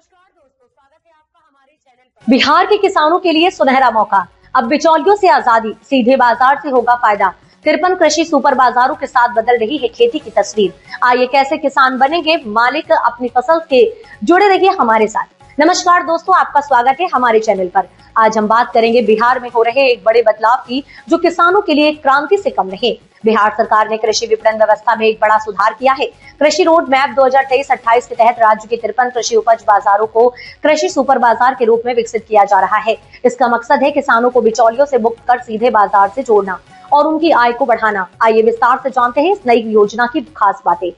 नमस्कार दोस्तों, स्वागत है आपका हमारे चैनल पर। बिहार के किसानों के लिए सुनहरा मौका, अब बिचौलियों से आजादी, सीधे बाजार से होगा फायदा। 53 कृषि सुपर बाजारों के साथ बदल रही है खेती की तस्वीर। आइए कैसे किसान बनेंगे मालिक अपनी फसल के, जुड़े रहिए हमारे साथ। नमस्कार दोस्तों, आपका स्वागत है हमारे चैनल पर। आज हम बात करेंगे बिहार में हो रहे एक बड़े बदलाव की, जो किसानों के लिए एक क्रांति से कम नहीं। बिहार सरकार ने कृषि विपणन व्यवस्था में एक बड़ा सुधार किया है। कृषि रोड मैप 2023-28 के तहत राज्य के 53 कृषि उपज बाजारों को कृषि सुपर बाजार के रूप में विकसित किया जा रहा है। इसका मकसद है किसानों को बिचौलियों से मुक्त कर सीधे बाजार से जोड़ना और उनकी आय को बढ़ाना। आइए विस्तार से जानते हैं इस नई योजना की खास बातें।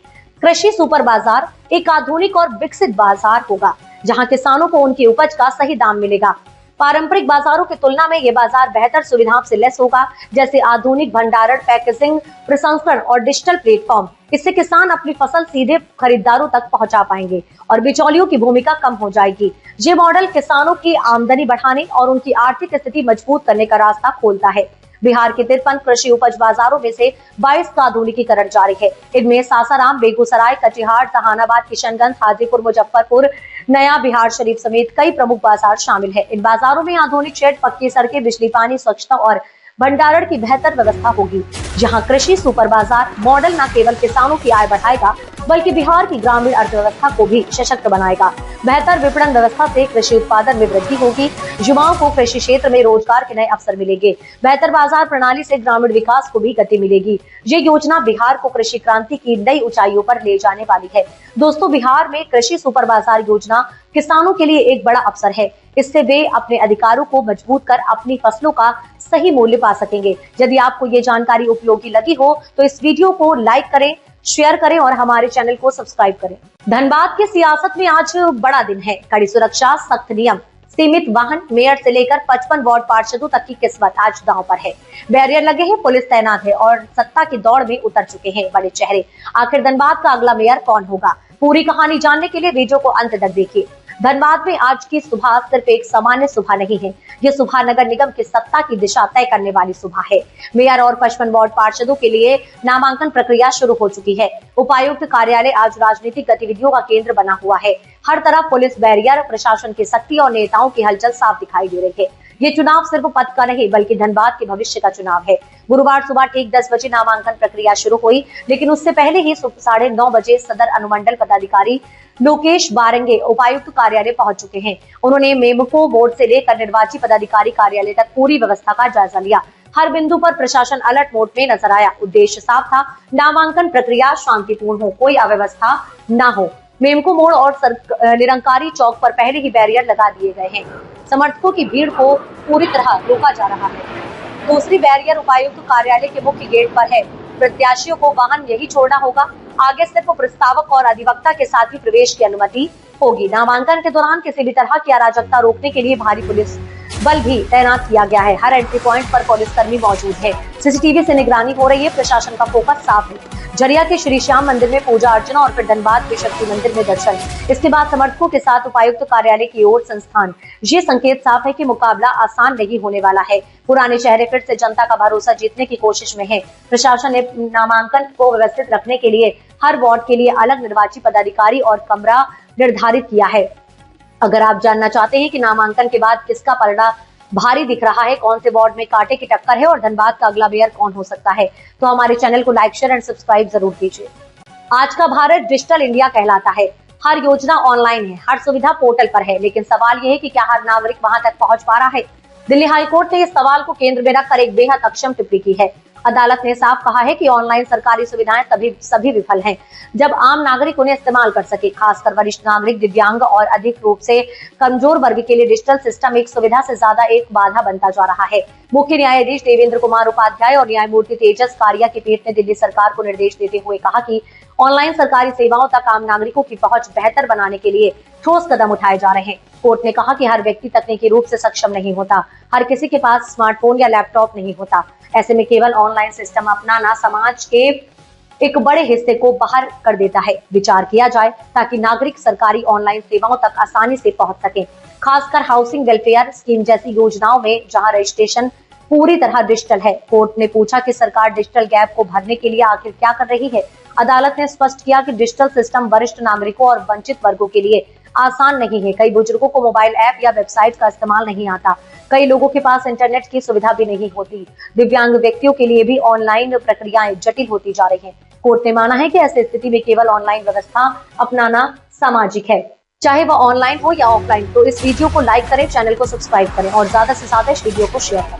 कृषि सुपर बाजार एक आधुनिक और विकसित बाजार होगा, जहां किसानों को उनकी उपज का सही दाम मिलेगा। पारंपरिक बाजारों की तुलना में ये बाजार बेहतर सुविधाओं से लैस होगा, जैसे आधुनिक भंडारण, पैकेजिंग, प्रसंस्करण और डिजिटल प्लेटफॉर्म। इससे किसान अपनी फसल सीधे खरीदारों तक पहुंचा पाएंगे और बिचौलियों की भूमिका कम हो जाएगी। ये मॉडल किसानों की आमदनी बढ़ाने और उनकी आर्थिक स्थिति मजबूत करने का रास्ता खोलता है। बिहार के 53 कृषि उपज बाजारों में से 22 का आधुनिकीकरण जारी है। इनमें सासाराम, बेगूसराय, कटिहार, जहानाबाद, किशनगंज, हाजीपुर, मुजफ्फरपुर, नया बिहार शरीफ समेत कई प्रमुख बाजार शामिल है। इन बाजारों में आधुनिक शेड, पक्की सड़कें, बिजली, पानी, स्वच्छता और भंडारण की बेहतर व्यवस्था होगी। जहां कृषि सुपर बाजार मॉडल न केवल किसानों की आय बढ़ाएगा, बल्कि बिहार की ग्रामीण अर्थव्यवस्था को भी सशक्त बनाएगा। बेहतर विपणन व्यवस्था से कृषि उत्पादन में वृद्धि होगी, युवाओं को कृषि क्षेत्र में रोजगार के नए अवसर मिलेंगे। बेहतर बाजार प्रणाली से ग्रामीण विकास को भी गति मिलेगी। ये योजना बिहार को कृषि क्रांति की नई ऊंचाइयों पर ले जाने वाली है। दोस्तों, बिहार में कृषि सुपर बाजार योजना किसानों के लिए एक बड़ा अवसर है। इससे वे अपने अधिकारों को मजबूत कर अपनी फसलों का सही मूल्य पा सकेंगे। यदि आपको ये जानकारी उपयोगी लगी हो तो इस वीडियो को लाइक करें, शेयर करें और हमारे चैनल को सब्सक्राइब करें। धनबाद की सियासत में आज बड़ा दिन है। कड़ी सुरक्षा, सख्त नियम, सीमित वाहन, मेयर से लेकर 55 वार्ड पार्षदों तक की किस्मत आज दांव पर है। बैरियर लगे हैं, पुलिस तैनात है और सत्ता की दौड़ में उतर चुके हैं बड़े चेहरे। आखिर धनबाद का अगला मेयर कौन होगा? पूरी कहानी जानने के लिए वीडियो को अंत तक देखिए। धनबाद में आज की सुबह सिर्फ एक सामान्य सुबह नहीं है, ये सुबह नगर निगम की सत्ता की दिशा तय करने वाली सुबह है। मेयर और 55 वार्ड पार्षदों के लिए नामांकन प्रक्रिया शुरू हो चुकी है। उपायुक्त कार्यालय आज राजनीतिक गतिविधियों का केंद्र बना हुआ है। हर तरफ पुलिस, बैरियर, प्रशासन की सख्ती और नेताओं की हलचल साफ दिखाई दे रही है। ये चुनाव सिर्फ पद का नहीं, बल्कि धनबाद के भविष्य का चुनाव है। गुरुवार सुबह ठीक 10 बजे नामांकन प्रक्रिया शुरू हुई, लेकिन उससे पहले ही 9:30 बजे सदर अनुमंडल पदाधिकारी लोकेश बारंगे उपायुक्त कार्यालय पहुंच चुके हैं। उन्होंने मेमको बोर्ड से लेकर निर्वाची पदाधिकारी कार्यालय तक पूरी व्यवस्था का जायजा लिया। हर बिंदु पर प्रशासन अलर्ट मोड में नजर आया। उद्देश्य साफ था, नामांकन प्रक्रिया शांतिपूर्ण हो, कोई अव्यवस्था न हो। मेमको मोड़ और निरंकारी चौक पर पहले ही बैरियर लगा दिए गए हैं। समर्थकों की भीड़ को पूरी तरह रोका जा रहा है। दूसरी बैरियर उपायुक्त कार्यालय के मुख्य गेट पर है। प्रत्याशियों को वाहन यही छोड़ना होगा। आगे सिर्फ प्रस्तावक और अधिवक्ता के साथ ही प्रवेश की अनुमति होगी। नामांकन के दौरान किसी भी तरह की अराजकता रोकने के लिए भारी पुलिस बल भी तैनात किया गया है। हर एंट्री पॉइंट पर पुलिसकर्मी मौजूद है। सीसीटीवी से निगरानी हो रही है। प्रशासन का फोकस साफ है। झरिया के श्री श्याम मंदिर में पूजा अर्चना और फिर धनबाद के शक्ति मंदिर में दर्शन। इसके बाद समर्थकों के साथ उपायुक्त कार्यालय की ओर संस्थान। ये संकेत साफ है कि मुकाबला आसान नहीं होने वाला है। पुराने चेहरे फिर से जनता का भरोसा जीतने की कोशिश में है। प्रशासन ने नामांकन को व्यवस्थित रखने के लिए हर वार्ड के लिए अलग निर्वाची पदाधिकारी और कमरा निर्धारित किया है। अगर आप जानना चाहते हैं कि नामांकन के बाद किसका पलड़ा भारी दिख रहा है, कौन से वार्ड में कांटे की टक्कर है और धनबाद का अगला मेयर कौन हो सकता है, तो हमारे चैनल को लाइक, शेयर एंड सब्सक्राइब जरूर कीजिए। आज का भारत डिजिटल इंडिया कहलाता है। हर योजना ऑनलाइन है, हर सुविधा पोर्टल पर है, लेकिन सवाल यह है कि क्या हर नागरिक वहां तक पहुंच पा रहा है? दिल्ली हाईकोर्ट ने इस सवाल को केंद्र में रखकर एक बेहद अक्षम टिप्पणी की है। अदालत ने साफ कहा है कि ऑनलाइन सरकारी सुविधाएं सभी विफल हैं, जब आम नागरिक उन्हें इस्तेमाल कर सके। खासकर वरिष्ठ नागरिक, दिव्यांग और अधिक रूप से कमजोर वर्ग के लिए डिजिटल सिस्टम एक सुविधा से ज्यादा एक बाधा बनता जा रहा है। मुख्य न्यायाधीश देवेंद्र कुमार उपाध्याय और न्यायमूर्ति तेजस कारिया की पीठ ने दिल्ली सरकार को निर्देश देते हुए कहा कि ऑनलाइन सरकारी सेवाओं तक आम नागरिकों की पहुंच बेहतर बनाने के लिए ठोस कदम उठाए जा रहे हैं। कोर्ट ने कहा कि हर व्यक्ति तकनीकी रूप से सक्षम नहीं होता, हर किसी के पास स्मार्टफोन या लैपटॉप नहीं होता। ऐसे में केवल ऑनलाइन सिस्टम अपनाना समाज के एक बड़े हिस्से को बाहर कर देता है। विचार किया जाए ताकि नागरिक सरकारी ऑनलाइन सेवाओं तक आसानी से पहुंच सके, खासकर हाउसिंग वेलफेयर स्कीम जैसी योजनाओं में जहां रजिस्ट्रेशन पूरी तरह डिजिटल है। कोर्ट ने पूछा कि सरकार डिजिटल गैप को भरने के लिए आखिर क्या कर रही है। अदालत ने स्पष्ट किया कि डिजिटल सिस्टम वरिष्ठ नागरिकों और वंचित वर्गों के लिए आसान नहीं है। कई बुजुर्गों को मोबाइल ऐप या वेबसाइट का इस्तेमाल नहीं आता। कई लोगों के पास इंटरनेट की सुविधा भी नहीं होती। दिव्यांग व्यक्तियों के लिए भी ऑनलाइन प्रक्रियाएं जटिल होती जा रही हैं। कोर्ट ने माना है कि ऐसी स्थिति में केवल ऑनलाइन व्यवस्था अपनाना सामाजिक है, चाहे वह ऑनलाइन हो या ऑफलाइन। तो इस वीडियो को लाइक करें, चैनल को सब्सक्राइब करें और ज्यादा से ज्यादा इस वीडियो को शेयर करें।